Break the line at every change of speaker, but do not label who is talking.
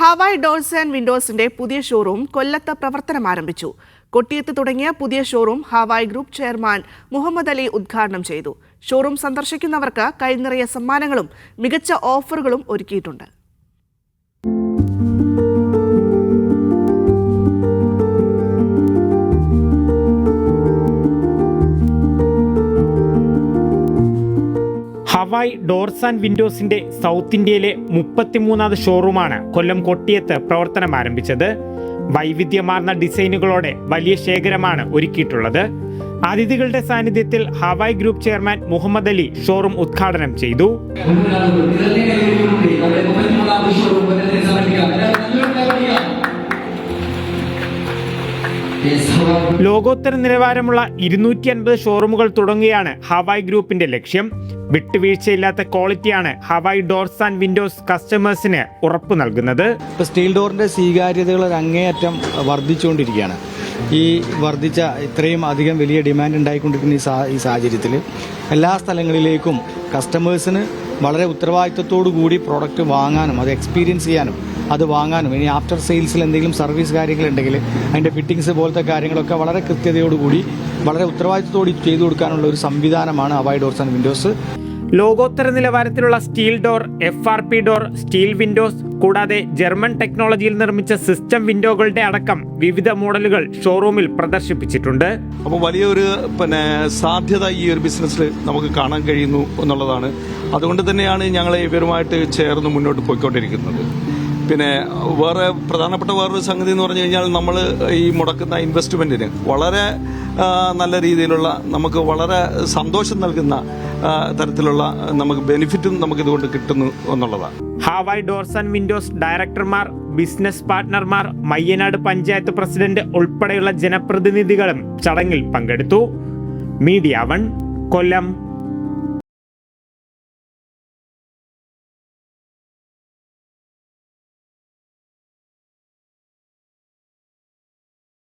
Hawaii doors and വിൻഡോസിന്റെ പുതിയ showroom കൊല്ലത്ത് പ്രവർത്തനം ആരംഭിച്ചു. കൊട്ടിയത്ത് തുടങ്ങിയ പുതിയ showroom Hawaii group chairman Muhammad Ali ഉദ്ഘാടനം ചെയ്തു. ഷോറൂം സന്ദർശിക്കുന്നവർക്ക് കൈനിറയ സമ്മാനങ്ങളും മികച്ച ഓഫറുകളും ഒരുക്കിയിട്ടുണ്ട്.
ഹവായ് ഡോർസ് ആൻഡ് വിൻഡോസിന്റെ സൗത്ത് ഇന്ത്യയിലെ 33ാമത് ഷോറൂമാണ് കൊല്ലം കൊട്ടിയത്ത് പ്രവർത്തനം ആരംഭിച്ചത്. വൈവിധ്യമാർന്ന ഡിസൈനുകളോടെ വലിയ ശേഖരമാണ് ഒരുക്കിയിട്ടുള്ളത്. അതിഥികളുടെ സാന്നിധ്യത്തിൽ Hawaii group chairman Muhammad Ali showroom ഉദ്ഘാടനം ചെയ്തു. ലോകോത്തര നിലവാരമുള്ള 250 ഷോറൂമുകൾ തുടങ്ങുകയാണ് ഹവായ് ഗ്രൂപ്പിന്റെ ലക്ഷ്യം. വിട്ടുവീഴ്ചയില്ലാത്ത ക്വാളിറ്റിയാണ് ഹവായ് ഡോർസ് ആൻഡ് വിൻഡോസ് കസ്റ്റമേഴ്സിന് ഉറപ്പു നൽകുന്നത്.
സ്റ്റീൽ ഡോറിന്റെ സ്വീകാര്യതകൾ അങ്ങേയറ്റം വർദ്ധിച്ചുകൊണ്ടിരിക്കുകയാണ്. ഈ വർദ്ധിച്ച ഇത്രയും അധികം വലിയ ഡിമാൻഡ് ഉണ്ടായിക്കൊണ്ടിരിക്കുന്ന ഈ സാഹചര്യത്തിൽ എല്ലാ സ്ഥലങ്ങളിലേക്കും കസ്റ്റമേഴ്സിന് വളരെ ഉത്തരവാദിത്വത്തോടു കൂടി പ്രോഡക്റ്റ് വാങ്ങാനും അത് എക്സ്പീരിയൻസ് ചെയ്യാനും അത് വാങ്ങാനും ഇനി ആഫ്റ്റർ സെയിൽസിൽ എന്തെങ്കിലും സർവീസ് കാര്യങ്ങളുണ്ടെങ്കിൽ അതിൻ്റെ ഫിറ്റിങ്സ് പോലത്തെ കാര്യങ്ങളൊക്കെ വളരെ കൃത്യതയോടുകൂടി വളരെ ഉത്തരവാദിത്വത്തോടെ ചെയ്തു കൊടുക്കാനുള്ള ഒരു സംവിധാനമാണ് ഹവായ് ഡോർസ് ആൻഡ് വിൻഡോസ്.
ലോകോത്തര നിലവാരത്തിലുള്ള steel door, FRP door, steel Windows കൂടാതെ ജർമ്മൻ ടെക്നോളജിയിൽ നിർമ്മിച്ച സിസ്റ്റം വിൻഡോകളുടെ അടക്കം വിവിധ മോഡലുകൾ ഷോറൂമിൽ പ്രദർശിപ്പിച്ചിട്ടുണ്ട്.
അപ്പോൾ വലിയൊരു സാധ്യത ഈ ഒരു ബിസിനസ്സിൽ നമുക്ക് കാണാൻ കഴിയുന്നു എന്നുള്ളതാണ്. അതുകൊണ്ട് തന്നെയാണ് ഞങ്ങൾ ഇവരുമായിട്ട് ചേർന്ന് മുന്നോട്ട് പോയിക്കൊണ്ടിരിക്കുന്നത്. പിന്നെ പ്രധാനപ്പെട്ട വേറൊരു സംഗതി എന്ന് പറഞ്ഞു കഴിഞ്ഞാൽ നമ്മൾ ഈ മുടക്കുന്ന ഇൻവെസ്റ്റ്മെന്റിന് വളരെ നല്ല രീതിയിലുള്ള നമുക്ക് വളരെ സന്തോഷം നൽകുന്ന തരത്തിലുള്ള നമുക്ക് ബെനിഫിറ്റും നമുക്കിതുകൊണ്ട് കിട്ടുന്നു എന്നുള്ളതാണ്.
ഹവായ് ഡോർസ് ആൻഡ് വിൻഡോസ് ഡയറക്ടർമാർ, ബിസിനസ് പാർട്ട്ണർമാർ, മയ്യനാട് പഞ്ചായത്ത് പ്രസിഡന്റ് ഉൾപ്പെടെയുള്ള ജനപ്രതിനിധികളും ചടങ്ങിൽ പങ്കെടുത്തു. മീഡിയ 1 കൊല്ലം.